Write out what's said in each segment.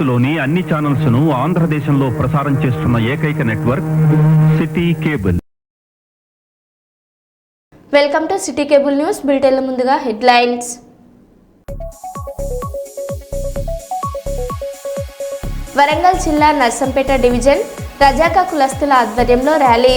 భారత్లోని అన్ని ఛానల్స్ ను ఆంధ్రదేశంలో ప్రసారం చేస్తున్న ఏకైక network city cable. Welcome to city cable news. బులెటిన్ల ముందుగా హెడ్లైన్స్. వరంగల్ జిల్లా నర్సంపేట డివిజన్ రజాకా కులస్తుల ఆధ్వర్యంలో ర్యాలీ.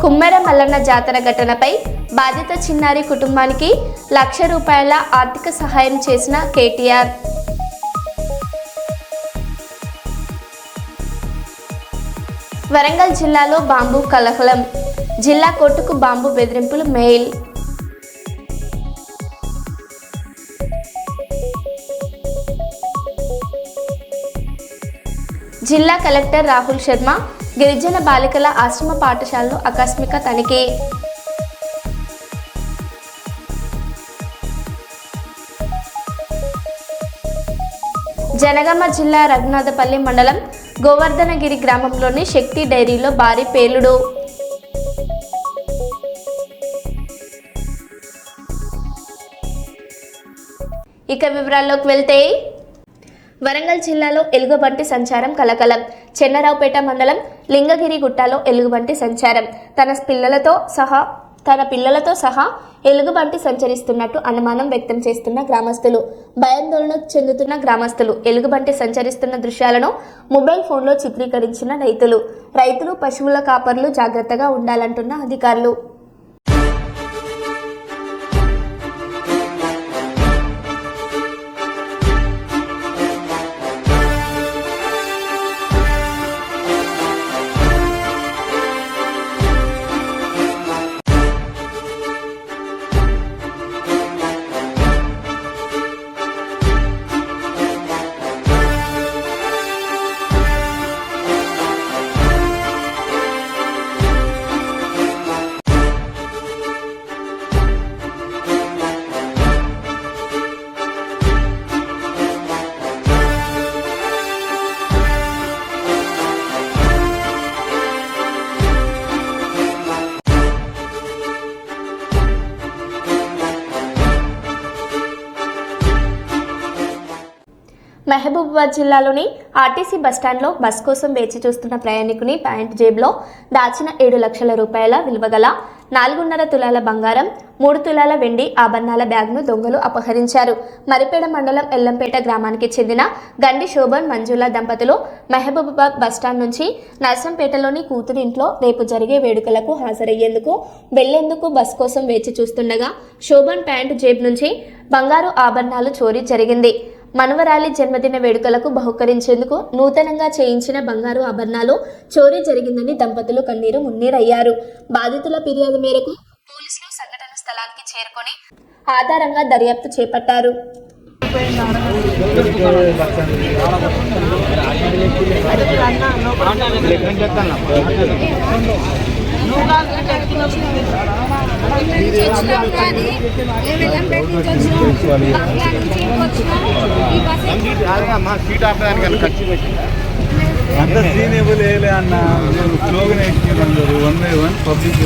కుమ్మెర మల్లన్న జాతర ఘటనపై బాధిత చిన్నారి కుటుంబానికి ₹1,00,000 ఆర్థిక సహాయం చేసిన కేటీఆర్. వరంగల్ జిల్లాలో బాంబు కలకలం. జిల్లా కోర్టుకు బాంబు బెదిరింపులు మెయిల్. జిల్లా కలెక్టర్ రాహుల్ శర్మ గిరిజన బాలికల ఆశ్రమ పాఠశాలను ఆకస్మిక తనిఖీ. జనగామ జిల్లా రఘునాథపల్లి మండలం గోవర్ధనగిరి గ్రామంలోని శక్తి డైరీలో భారీ పేలుడు. ఇక వివరాల్లోకి వెళ్తే, వరంగల్ జిల్లాలో ఎలుగుబంటి సంచారం కలకలం. చెన్నరావుపేట మండలం లింగగిరి గుట్టలో ఎలుగుబంటి సంచారం. తన పిల్లలతో సహా ఎలుగుబంటి సంచరిస్తున్నట్టు అనుమానం వ్యక్తం చేస్తున్న గ్రామస్తులు, భయాందోళన చెందుతున్న గ్రామస్తులు ఎలుగుబంటి సంచరిస్తున్న దృశ్యాలను మొబైల్ ఫోన్లో చిత్రీకరించిన రైతులు పశువుల కాపర్లు జాగ్రత్తగా ఉండాలంటున్న అధికారులు. మహబూబాబాద్ జిల్లాలోని ఆర్టీసీ బస్టాండ్లో బస్ కోసం వేచి చూస్తున్న ప్రయాణికుని ప్యాంట్ జేబులో దాచిన ₹7,00,000 విలువ గల 4.5 తులాల బంగారం, 3 తులాల వెండి ఆభరణాల బ్యాగ్ను దొంగలు అపహరించారు. మరిపేడ మండలం ఎల్లంపేట గ్రామానికి చెందిన గండి శోభన్ మంజుల దంపతులు మహబూబాబాద్ బస్టాండ్ నుంచి నర్సంపేటలోని కూతురింట్లో రేపు జరిగే వేడుకలకు హాజరయ్యేందుకు వెళ్లేందుకు బస్ కోసం వేచి చూస్తుండగా శోభన్ ప్యాంటు జేబు నుంచి బంగారు ఆభరణాలు చోరీ జరిగింది. మనవరాలి జన్మదిన వేడుకలకు బహుకరించేందుకు నూతనంగా చేయించిన బంగారు ఆభరణాలు చోరీ జరిగిందని దంపతులు కన్నీరు మున్నీరయ్యారు. బాధితుల ఫిర్యాదు మేరకు పోలీసులు సంఘటన స్థలానికి చేరుకొని ఆధారంగా దర్యాప్తు చేపట్టారు. అంత సీనేబుల్ వేయలే అన్న, స్లోగన్ వేసుకున్నారు 1 by 1 పబ్లిక్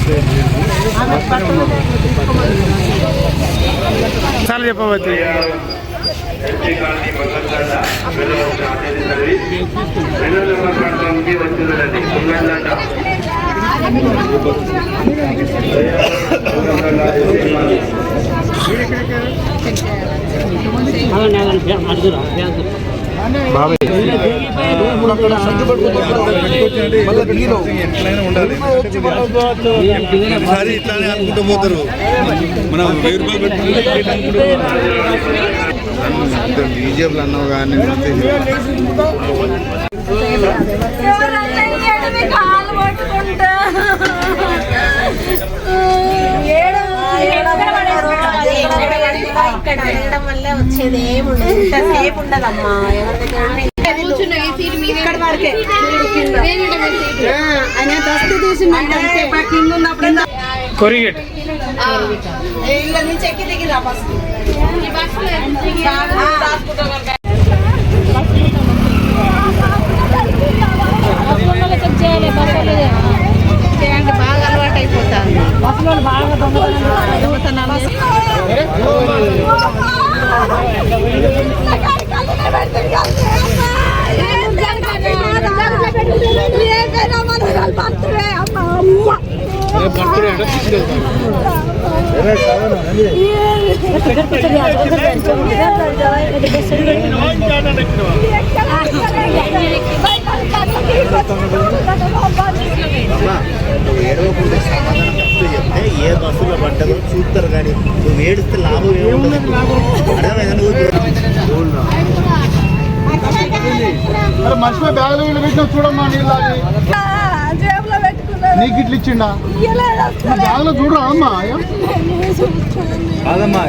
చాలా చెప్పవచ్చు. ఎట్లయినా ఉండాలి, ఇట్లానే అనుకుంటూ పోతారు. మనం ₹1000 బీజేపీలు అన్నావు కానీ ఇక్కడ వెళ్ళడం వల్ల వచ్చేది ఏముండదు ఉండదమ్మా. ఇక్కడ వరకే ఆయన దస్తు తీసి కింద ఉన్నప్పుడు కొరిగేట్ ఇళ్ళ నుంచి ఎక్కి దిగిరా బస్ బాగా అలవాటు అయిపోతారు బస్సులో బాగా ఏడవకుండా సమాధానం చెప్తే ఏ బస్సులో పడ్డదో చూస్తారు కానీ నువ్వు ఏడిస్తే లాభం ఏముండదు. మర్చిపోయి బ్యాగులో వీళ్ళు పెట్టినా చూడమ్మా నీళ్ళు నీకు ఇట్లా ఇచ్చిండా బ్యాగులో చూడరా అమ్మా కాదమ్మా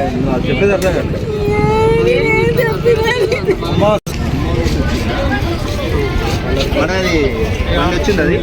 చెప్పేది అర్థం కాదు. మనది వచ్చింది అది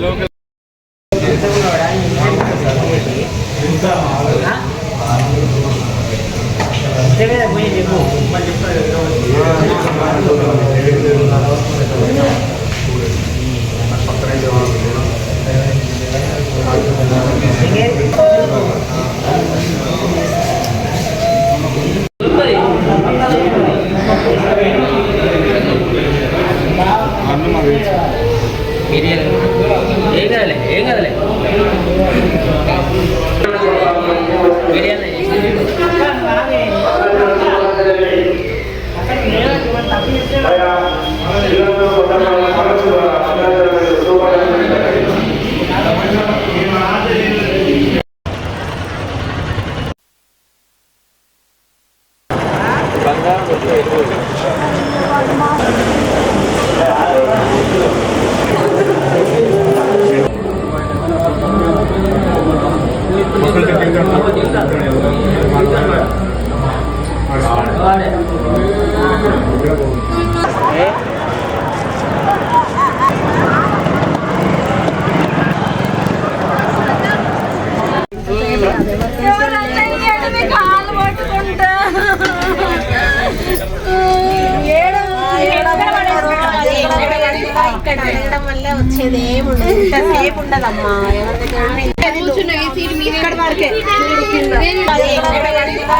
ఇక్కడ అడగడం వల్ల వచ్చేది ఏముండదు. ఇంతసేపు ఉండదమ్మా. ఎవరి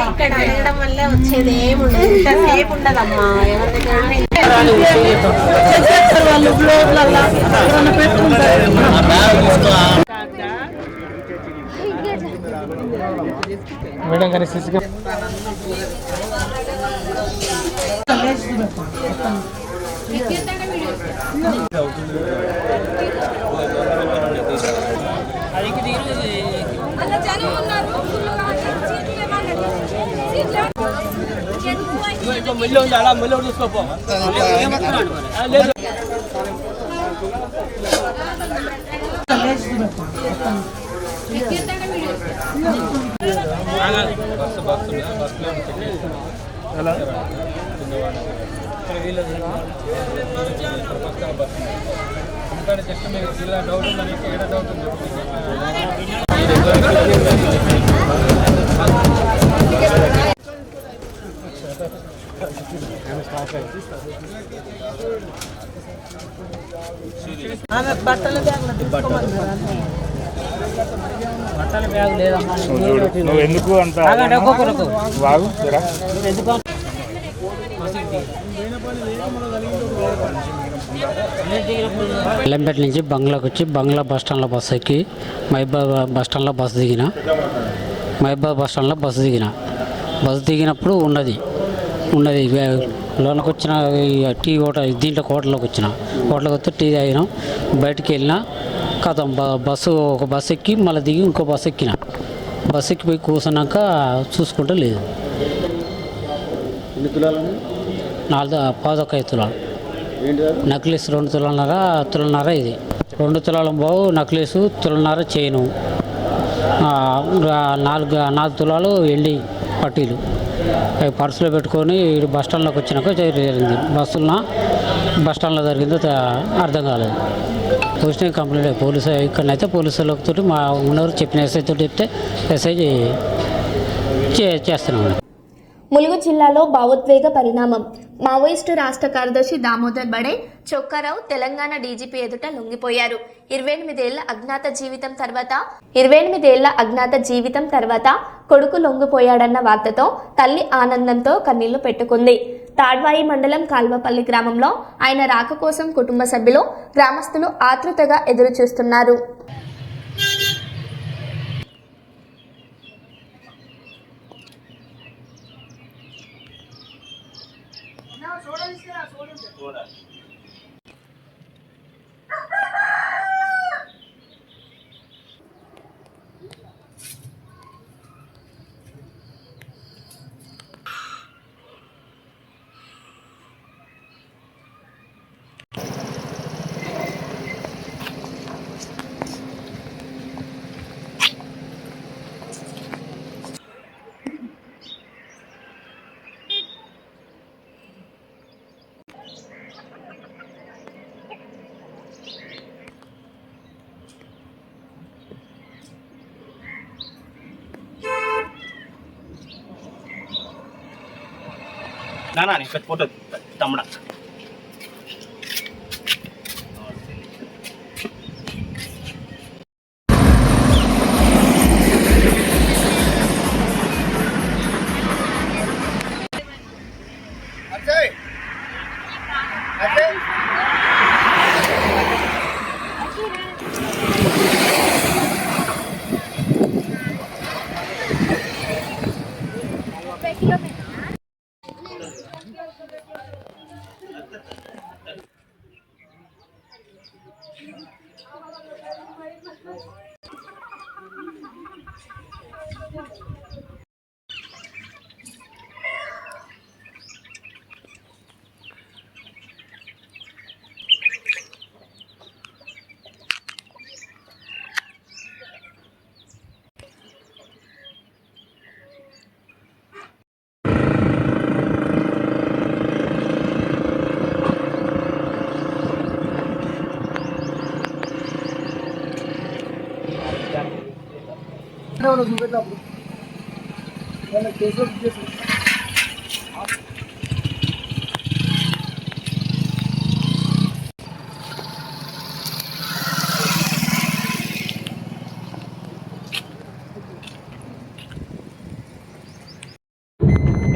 ఇక్కడ అడగడం వల్ల వచ్చేది ఏముండదు. ఇంతసేపు ఉండదమ్మా. ఎవరి దగ్గర మేడం గారి శిశుగా చూసుకోపో జస్ట్ మీరు జిల్లా డౌట్ ఉందని ఏడ డౌట్ ఉంది బట్టల బ్యాగ్ లేదమ్మా. నువ్వు ఎందుకు అంత బాగు ఎల్లంపేట నుంచి బంగ్లాకి వచ్చి బంగ్లా బస్టాండ్లో బస్సు ఎక్కి మహబాద్ బస్టాండ్లో బస్సు దిగిన. మహబాద్ బస్టాండ్లో బస్సు దిగినప్పుడు ఉన్నది లోనకి వచ్చిన టీ దీంట్లో హోటల్లోకి వస్తే టీ తాగినాం. బయటికి వెళ్ళినా కథం ఒక బస్సు ఎక్కి మళ్ళీ దిగి ఇంకో బస్సు ఎక్కిన. బస్సు ఎక్కిపోయి కూర్చున్నాక చూసుకుంటే లేదు. 4.5 తులాలు నక్లెస్ 2 తులన్నర ఇది 2 తులాల బావు నక్లెస్ తులన్నర చైను 4 తులాలు వెండి పట్టీలు అవి పర్సులో పెట్టుకొని బస్టాండ్లోకి వచ్చినాక జరిగింది. బస్టాండ్లో జరిగిందో అర్థం కాలేదు. పోలీసుని కంప్లైంట్ పోలీసు ఇక్కడనైతే పోలీసులతో మా ఉన్నవారు చెప్పిన ఎస్ఐతో చెప్తే ఎస్ఐ చేస్తున్నాం. ములుగు జిల్లాలో భావోద్వేగ పరిణామం. మావోయిస్టు రాష్ట్ర కార్యదర్శి దామోదర్ బడే చొక్కారావు తెలంగాణ డీజీపీ ఎదుట లొంగిపోయారు. 28 ఏళ్ల అజ్ఞాత జీవితం తర్వాత కొడుకు లొంగిపోయాడన్న వార్తతో తల్లి ఆనందంతో కన్నీళ్లు పెట్టుకుంది. తాడ్వాయి మండలం కాల్వపల్లి గ్రామంలో ఆయన రాక కోసం కుటుంబ సభ్యులు గ్రామస్తులు ఆతృతగా ఎదురు చూస్తున్నారు. నానా పెద్ద ఫోటో తమ్ముడా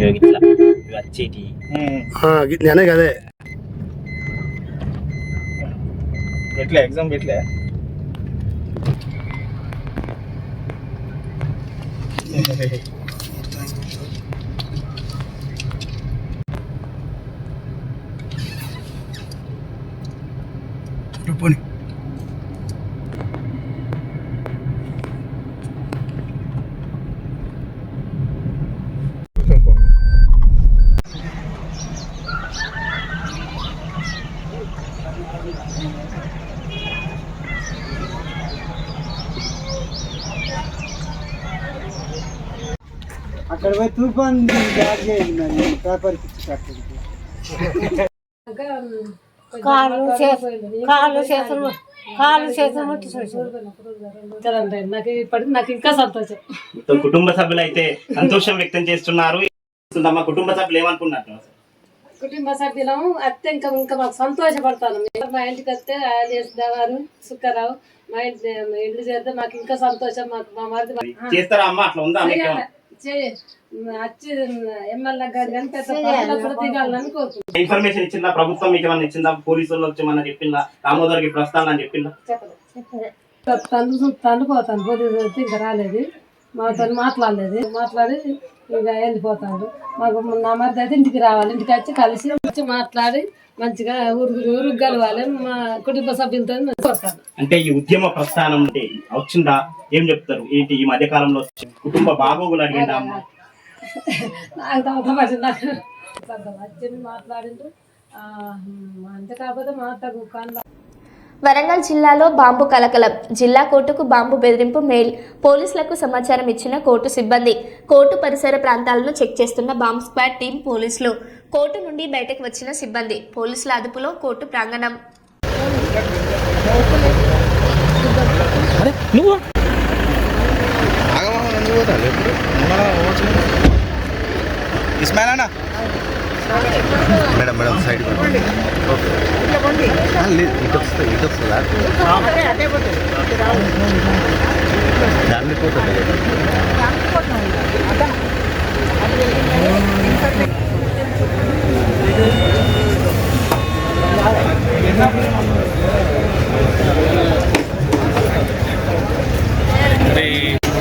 ఇట్లా వచ్చేటి నేనే కదే ఎట్లా ఎగ్జామ్ ఎట్లా పోనీ అక్కడ పోయి తుఫాన్ బ్యాగ్ చేయండి మరి పేపర్ ఇచ్చి కట్టండి నాకు ఇంకా సంతోషం. కుటుంబ సభ్యులు అయితే సంతోషం వ్యక్తం చేస్తున్నారు. కుటుంబ సభ్యులు ఏమనుకున్నారు? కుటుంబ సభ్యులం అత్తే ఇంకా మాకు సంతోషపడతాను. మా ఇంటికి వస్తే ఆలేసేవారు సుఖరావు మా ఇంటి ఇల్లు చేస్తే మాకు ఇంకా సంతోషం. మాకు మా మరిది చేస్తారా అమ్మ? అట్లా ఉందా? వచ్చి ఎమ్మెల్యే గారు కానీ దిగాలని కోరుకుంటున్నాను. ఇన్ఫర్మేషన్ ఇచ్చిందా ప్రభుత్వం? మీకు ఏమన్నా ఇచ్చిందా? పోలీసులు వచ్చి ఏమన్నా చెప్పిందా? దామోదర్కి ప్రస్తావన అని చెప్పిందా? తండ్రిపోతాను. పోలీసు ఇంకా రాలేదు, మాతో మాట్లాడి ఇంకా వెళ్ళిపోతాడు. మాకు నా మరిది అయితే ఇంటికి రావాలి, ఇంటికి వచ్చి మాట్లాడి మంచిగా ఊరికి కలవాలి. మా కుటుంబ సభ్యులతో కోరుతాను. అంటే ఈ ఉద్యమ ప్రస్థానం అంటే వచ్చిందా? ఏం చెప్తారు? ఏంటి ఈ మధ్య కాలంలో కుటుంబ బాగోగులు అడిగిందా అమ్మ? నాకు వచ్చింది మాట్లాడిండు. అంతే కాకపోతే మా అత్తకు కళ్ళ వరంగల్ జిల్లాలో బాంబు కలకలం. జిల్లా కోర్టుకు బాంబు బెదిరింపు మెయిల్. పోలీసులకు సమాచారం ఇచ్చిన కోర్టు సిబ్బంది. కోర్టు పరిసర ప్రాంతాలను చెక్ చేస్తున్న బాంబ్ స్క్వాడ్ టీం పోలీసులు. కోర్టు నుండి బయటకు వచ్చిన సిబ్బంది. పోలీసుల అదుపులో కోర్టు ప్రాంగణం. మేడం మేడం సైడ్ ఇటు వస్తుందా దాన్ని పోతుంది.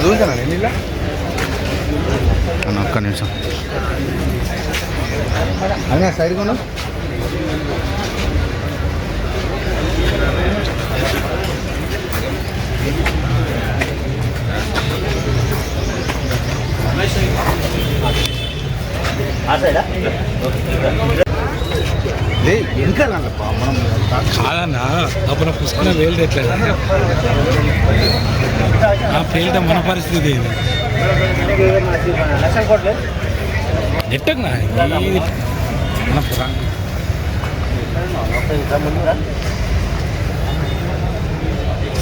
చూసానా నేను ఇలా అన్న ఒక్క నిమిషం అన్నా సైడ్ కొను. ఇంకా మనం కాదన్నా అప్పుడు పుస్తకం వేలు ఎట్లేదు ఆ పేలిట మన పరిస్థితి ఇది నెట్టంగా మన పురాణం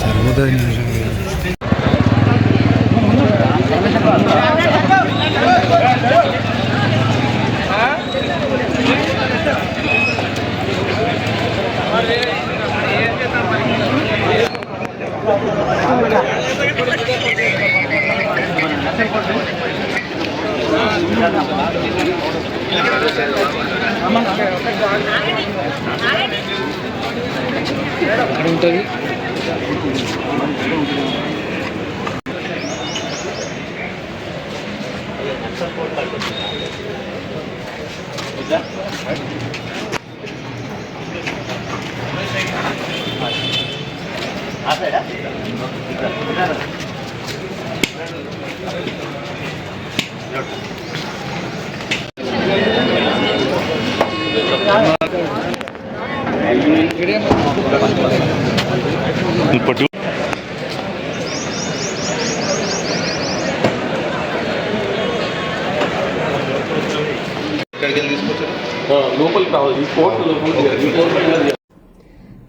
సర్వోదయ నిమిషం ఉంటుంది.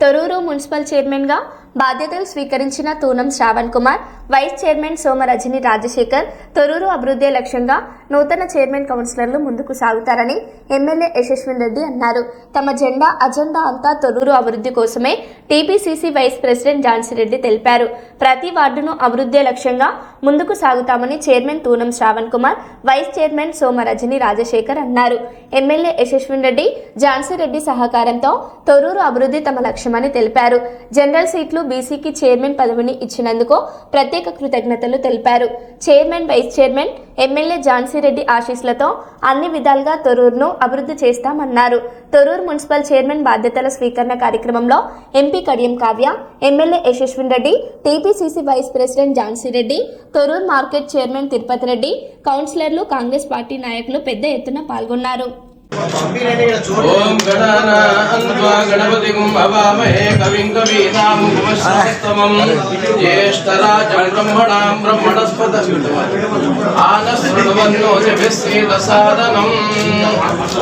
తొర్రూరు మున్సిపల్ చైర్మన్గా బాధ్యతలు స్వీకరించిన తూనం శ్రావణ్ కుమార్, వైస్ చైర్మన్ సోమ రజని రాజశేఖర్ తొర్రూరు అభివృద్ధి లక్ష్యంగా నూతన చైర్మన్ కౌన్సిలర్లు ముందుకు సాగుతారని ఎమ్మెల్యే యశస్విన్ రెడ్డి అన్నారు. తమ అజెండా అంతా తొర్రూరు అభివృద్ధి కోసమే TPCC vice president Jhansi Reddy తెలిపారు. ప్రతి వార్డును అభివృద్ధి లక్ష్యంగా ముందుకు సాగుతామని chairman Thunam Shravan Kumar, vice chairman Soma Rajani Rajasekhar అన్నారు. ఎమ్మెల్యే యశస్విన్ రెడ్డి, ఝాన్సీ రెడ్డి సహకారంతో తొర్రూరు అభివృద్ధి తమ లక్ష్యమని తెలిపారు. జనరల్ సీట్లు బీసీకి చైర్మన్ పదవిని ఇచ్చినందుకు ప్రత్యేక కృతజ్ఞతలు తెలిపారు. Chairman, vice chairman MLA Jhansi Reddy ఆశీస్సులతో అన్ని విధాలుగా తొర్రూరును అభివృద్ధి చేస్తామన్నారు. తొర్రూరు మున్సిపల్ చైర్మన్ బాధ్యతల స్వీకరణ కార్యక్రమంలో MP Kadiyam Kavya, MLA Yashaswin Reddy, TPCC vice president Jhansi Reddy, Thorrur market chairman Tirupati Reddy, కౌన్సిలర్లు, కాంగ్రెస్ పార్టీ నాయకులు పెద్ద ఎత్తున పాల్గొన్నారు. ఓం గణానాన్వా గణపతిం భవామహే కవిం కవీనాముపమశ్రవస్తమం జ్యేష్ఠరాజం బ్రహ్మణాం బ్రహ్మణస్పత ఆనశ్రుణవన్నోతిభిస్సేదసాదనం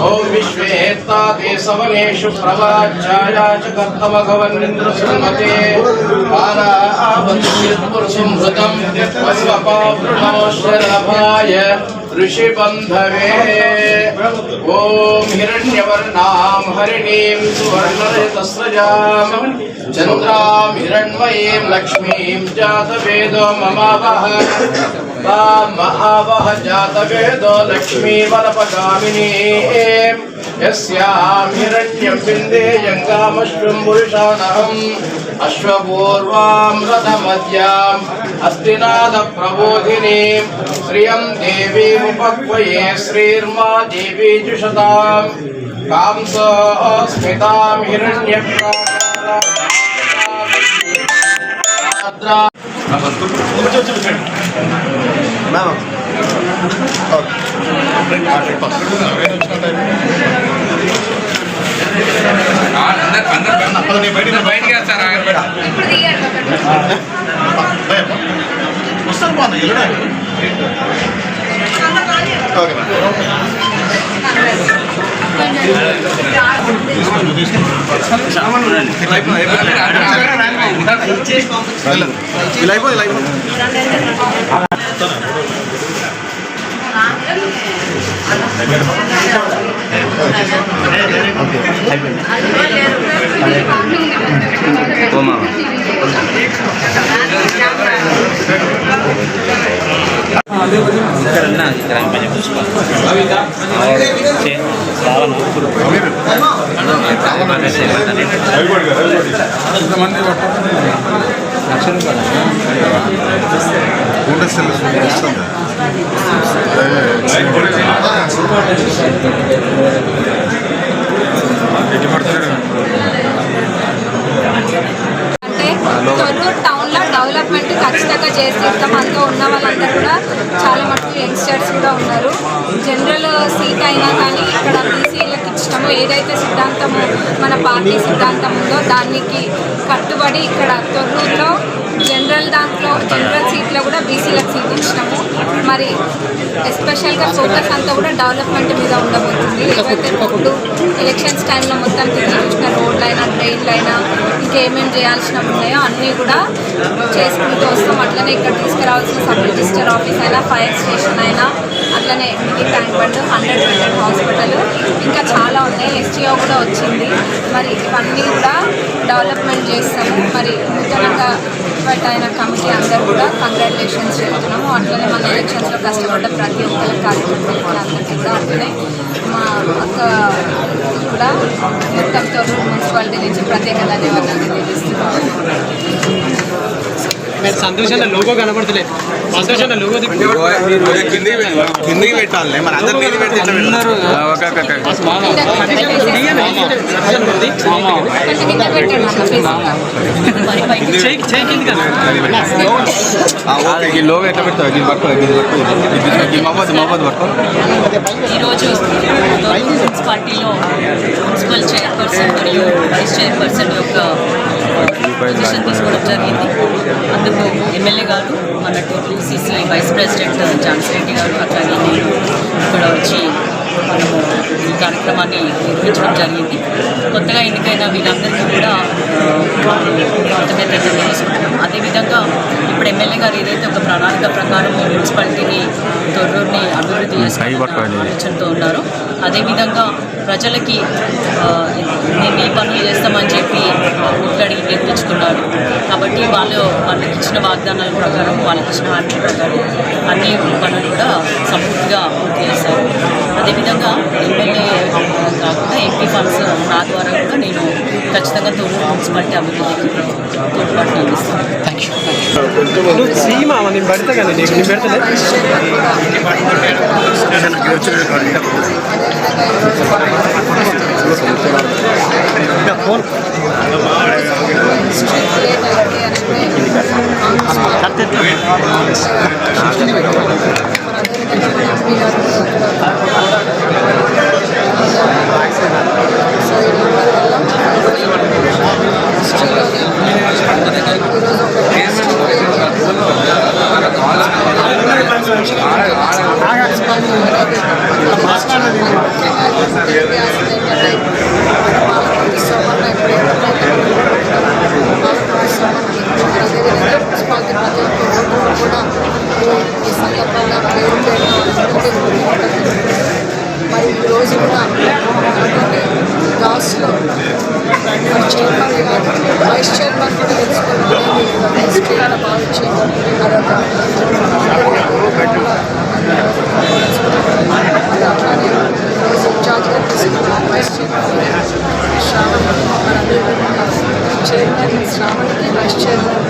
ఓం విశ్వేత్తాతే సవనేషు ప్రవాచ్ఛాయా చ కర్తమఘవన్నింద్రశృణమతే పారావతుర్పురుషం హృతం వస్వపావృణోశ్వరభాయ ऋषिबन्धवे ओम हिरण्यवर्णां हरिणीं सुवर्णरजतस्रजां चन्द्रां हिरण्मयीं लक्ष्मीं जातवेदो ममावह महावह जातवेदो लक्ष्मीवरपगामिनी यस्यां हिरण्यं बिन्देयं कामश्वं पुरुषानहम् अश्वपूर्वां रथमद्याम् अस्तिनादप्रबोधिनीं श्रियं देवीमुपक्वये श्रीर्मा देवी जुषतां कांसोऽस्मितां తొర్రూరు టౌన్లో డెవలప్మెంట్ ఖచ్చితంగా చేసి ఇంతమందిలో ఉన్న వాళ్ళందరూ కూడా చాలా మటుకు యంగ్స్టర్స్ కూడా ఉన్నారు. జనరల్ సీట్ అయినా కానీ ఇక్కడ బీసీలకు ఇష్టము ఏదైతే సిద్ధాంతము మన పార్టీ సిద్ధాంతం ఉందో దానికి కట్టుబడి ఇక్కడ తొర్రూరులో జనరల్ జనరల్ సీట్లో కూడా బీసీలకు సీట్ ఇచ్చినాము. మరి ఎస్పెషల్గా ఫోకస్ అంతా కూడా డెవలప్మెంట్ మీద ఉండబోతుంది. ఏవైతే రోడ్లు ఎలక్షన్స్ టైంలో మొత్తం తిరిగి చూసిన రోడ్లైనా డ్రైన్లైనా ఇంకేమేమి చేయాల్సినవి ఉన్నాయో అన్నీ కూడా చేసుకుంటూ వస్తాం. అట్లనే ఇక్కడ తీసుకురావాల్సిన సబ్ రిజిస్టర్ ఆఫీస్ అయినా, ఫైర్ స్టేషన్ అయినా, అట్లనే mini tank bund, 100 bedded hospital, ఇంకా చాలా ఉన్నాయి. ఎస్టీఓ కూడా వచ్చింది. మరి ఇవన్నీ కూడా డెవలప్మెంట్ చేస్తాము. మరి నూతనంగా అయిన కమిటీ అందరూ కూడా కంగ్రాచులేషన్స్ చెప్తున్నాము. అట్లనే మన ఎలక్షన్స్లో కష్టపడ్డ ప్రతి ఒక్కరి కార్యకర్తలకి అందరికీ కూడా అట్లనే మా అక్క కూడా మొత్తం తొర్రూరు మున్సిపాలిటీ నుంచి ప్రత్యేక ధన్యవాదాలు తెలియజేస్తున్నాము. సంతోషంగా లోగో కనబడతలేదు. సంతోషంగా లోగో కిందికి పెట్టాలి మరి అందరూ లోగో ఎట్లా పెడతావు? ఈరోజు మున్సిపాలిటీలో మున్సిపల్ చైర్పర్సన్ మరియు వైస్ చైర్పర్సన్ యొక్క పొజిషన్ తీసుకోవడం జరిగింది. అందుకు ఎమ్మెల్యే గారు, మన TCC vice president Jhansi Reddy గారు, అట్లాగే నేను ఇక్కడ వచ్చి మనము ఈ కార్యక్రమాన్ని నిర్వహించడం జరిగింది. కొత్తగా ఎన్నికైన వీళ్ళందరికీ కూడా కృతజ్ఞతలు తెలియజేసుకుంటున్నాం. అదేవిధంగా ఇప్పుడు ఎమ్మెల్యే గారు ఏదైతే ఒక ప్రణాళిక ప్రకారం మున్సిపాలిటీని, తొర్రూరుని అభివృద్ధి ఆలోచనతో ఉన్నారో, అదేవిధంగా ప్రజలకి మేము ఏ పనులు చేస్తామని చెప్పి ఓట్లడిగి గెలిపించుకున్నారు. కాబట్టి వాళ్ళకి ఇచ్చిన వాగ్దానాల ప్రకారం, వాళ్ళకి ఇచ్చిన హామీ ప్రకారం అన్ని పనులు కూడా సంపూర్తిగా పూర్తి చేశారు. అదేవిధంగా ఎమ్మెల్యే కాకుండా ఎంపీ ఫండ్స్ నా ద్వారా కూడా నేను ఖచ్చితంగా తొర్రూరు మున్సిపాలిటీ అభివృద్ధికి తోడ్పాటు అందిస్తాను. థ్యాంక్ మరి ఈరోజు కూడా లాస్ట్లో చైర్మన్ వైస్ చైర్మన్ కూడా తెలుసుకోవడం భావించింది. అట్లానే ఈరోజు ఇన్ఛార్జ్గా తీసుకున్న వైస్ చైర్మన్ శ్రావణ్, చైర్మన్ శ్రావణ్కి, వైస్ చైర్మన్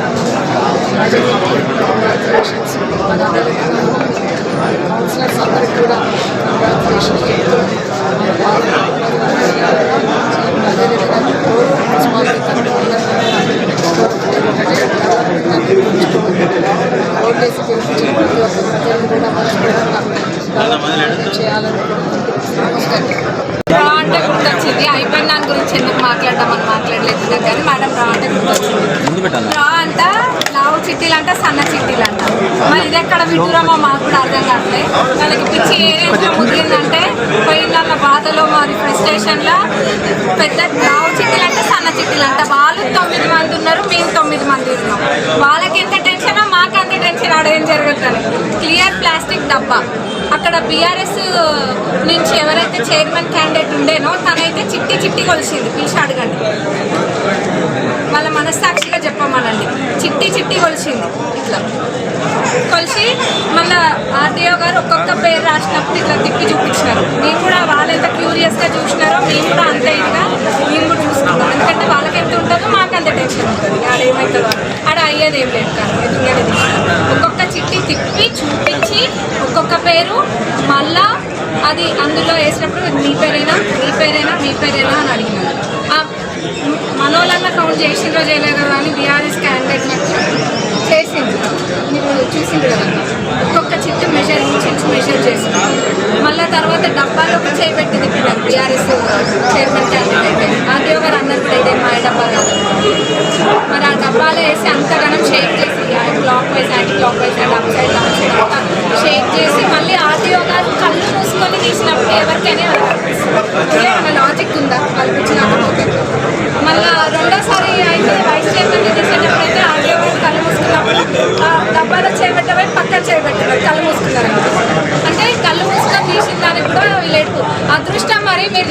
కంగ్రాచులేషన్స్. కౌన్సిలర్స్ అందరికీ కూడా కంగ్రాచులేషన్స్ చెప్తూ అదేవిధంగా మున్సిపాలిటీ ఓటేసి గెలిపించిన ప్రతి ఒక్క ప్రజలను కూడా మనస్ఫూర్తిగా చేయాలని రా అంటే గుర్తొచ్చింది. అయిపోయిన దాని గురించి ఎందుకు మాట్లాడదామని మాట్లాడలేదు కానీ మేడం రా అంటే గుర్తొచ్చింది. రా అంట లావు చిట్టీలు అంట, సన్న చిట్టీలు అంట. మరి ఇది ఎక్కడ విడ్డూరమో మాకు కూడా అర్థం కావట్లేదు. వాళ్ళకి పిచ్చి ఏ రేంజ్లో ముదిరిందంటే పోయిన బాధలో మరి ఫ్రస్ట్రేషన్లో పెద్ద లావు చిట్టీలు అంటే, సన్న చిట్టీలు అంట. వాళ్ళు 9 మంది ఉన్నారు, మేము 9 మంది ఉన్నాం. వాళ్ళకి ఎంత టెన్షనో మాకు అంత టెన్షన్. ఆడేం జరుగుతుంది? క్లియర్ ప్లాస్టిక్ డబ్బా. అక్కడ బీఆర్ఎస్ నుంచి ఎవరైతే చైర్మన్ క్యాండిడేట్ ఉండేనో తనైతే చిట్టి కొలిసింది. పిలిచి అడగండి, వాళ్ళ మనస్సాక్షిగా చెప్పమనండి. చిట్టి కొలిసింది. ఇట్లా కొలిసి మళ్ళీ ఆర్డీఓ గారు ఒక్కొక్క పేరు రాసినప్పుడు ఇట్లా తిప్పి చూపించినారు. మేము కూడా వాళ్ళు ఎంత క్యూరియస్గా చూసినారో మేము కూడా అంతే ఇదిగా మేము కూడా చూసుకుంటాం. ఎందుకంటే వాళ్ళకి ఎంత ఉంటుందో మాకు అంత టెన్షన్ ఉంటుంది. ఆడేమవుతుందో ఆడ అయ్యేది ఏం లేదు. కానీ ఎదురుగడే ఒక్కొక్క చిట్టి తిప్పి చూపించి ఒక్కొక్క పేరు మళ్ళా అది అందులో వేసినప్పుడు మీ పేరేనా అని అడిగినారు. మనోళ్ళన్నా కౌంట్ చేసిండ్రో చేయలేదు కదా అని బీఆర్ఎస్ క్యాండిడేట్ నాకు చేసింది. మీరు చూసింది కదా, ఒక్కొక్క చిట్టు మెజర్ చేసింది. మళ్ళీ తర్వాత డబ్బాలోకి చేపెట్టి తిప్పినారు బీఆర్ఎస్ చైర్మన్ క్యాండిడేట్ అయితే. ఆర్డీఓ గారు అన్నారు కూడా ఇదే మా డబ్బా కాదు. మరి ఆ డబ్బాలో వేసి అంతగానం షేక్ చేసి wise anti clock wise and up side down side అంతా షేక్ చేసి మళ్ళీ ఆర్టీఓ గారు కళ్ళు మూసుకొని తీసినప్పుడు ఎవరికైనా లాజిక్ ఉందా వాళ్ళు కూర్చున్నకపోతే మళ్ళీ రెండోసారి అయితే వైస్ చైర్మన్ తీసేటప్పుడు అయితే ఆర్టీఓ గారు కళ్ళు మూసుకున్నప్పుడు డబ్బాలో చేయబెట్టబోయి పక్కన చేయబెట్టారు కళ్ళు మూసుకున్నారు అంటే కళ్ళు మూసుకొని తీసిన దానికి కూడా వీళ్ళు అదృష్టం మరి మీరు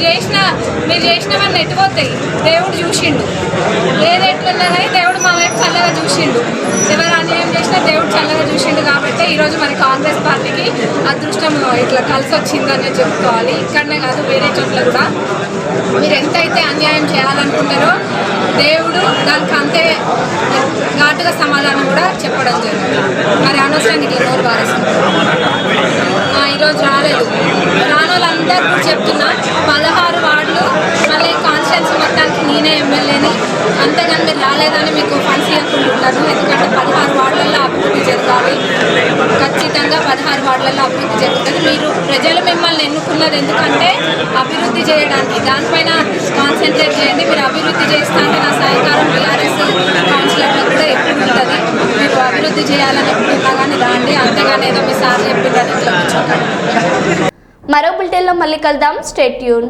చేసినవన్నీ ఎట్టుపోతాయి దేవుడు చూసిండు ఏది ఎట్లున్నా కానీ దేవుడు మా వైపు చల్లగా చూసిండు ఎవరు అన్యాయం చేసినా దేవుడు చల్లగా చూసిండు కాబట్టి ఈరోజు మరి కాంగ్రెస్ పార్టీకి అదృష్టం ఇట్లా కలిసి వచ్చిందని చెప్పుకోవాలి ఇక్కడనే కాదు వేరే చోట్ల కూడా మీరు ఎంతైతే అన్యాయం చేయాలనుకుంటారో దేవుడు దానికి అంతే ఘాటుగా సమాధానం కూడా చెప్పడం జరిగింది మరి అనవసరానికి ఇట్లా నోరు వారేస్తుంది ఈరోజు రాలేదు రాని వాళ్ళందరూ చెప్తున్నా 16 వార్డులు మళ్ళీ కాన్స్టిట్యున్సీ మొత్తానికి నేనే ఎమ్మెల్యేని అంతేగాని మీరు రాలేదని మీకు ఫండ్స్ ఇవ్వకుండా ఉంటాను ఎందుకంటే 16 వార్డులలో అభివృద్ధి జరగాలి ఖచ్చితంగా 16 వార్డులలో అభివృద్ధి జరుగుతుంది మీరు ప్రజలు మిమ్మల్ని ఎన్నుకున్నది ఎందుకంటే అభివృద్ధి చేయడానికి దానిపైన కాన్సన్ట్రేట్ చేయండి మీరు అభివృద్ధి చేస్తా అంటే నా సహకారం టీఆర్ఎస్ కౌన్సిలర్లో కూడా ఎప్పుడు ఉంటుంది మీరు అభివృద్ధి చేయాలని ఎప్పుడున్నా కానీ రాండి అంతేగాని ఏదో మీ సార్ చెప్పినట్టు ఇట్లా కూర్చోకండి మరో బులెటిన్లో మళ్ళీ కలుద్దాం. Stay tune.